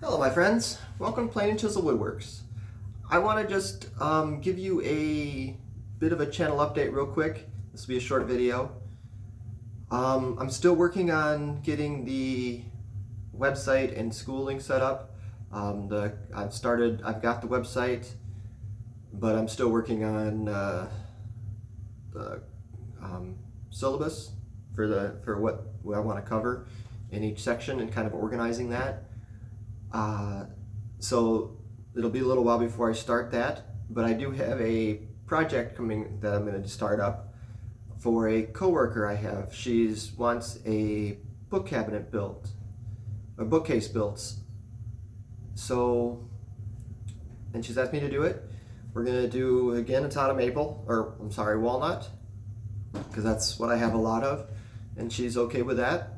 Hello my friends, welcome to Plain and Chisel Woodworks. I want to just give you a bit of a channel update real quick. This will be a short video. I'm still working on getting the website and schooling set up. I've got the website, but I'm still working on the syllabus for what I want to cover in each section and kind of organizing that. So it'll be a little while before I start that, but I do have a project coming that I'm going to start up for a coworker I have. She wants a book cabinet built, a bookcase built. So, and she's asked me to do it. We're going to do, again, it's out of maple, or I'm sorry, walnut, because that's what I have a lot of, and she's okay with that.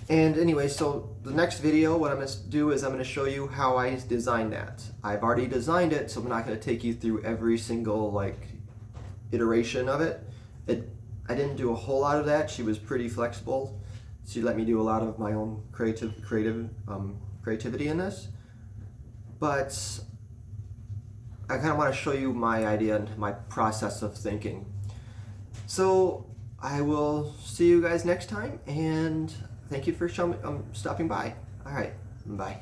And anyway, so the next video, what I'm going to do is I'm going to show you how I designed that. I've already designed it, so I'm not going to take you through every single iteration of it. I didn't do a whole lot of that. She was pretty flexible. She let me do a lot of my own creativity in this. But I kind of want to show you my idea and my process of thinking. So I will see you guys next time, and thank you for stopping by. All right, bye.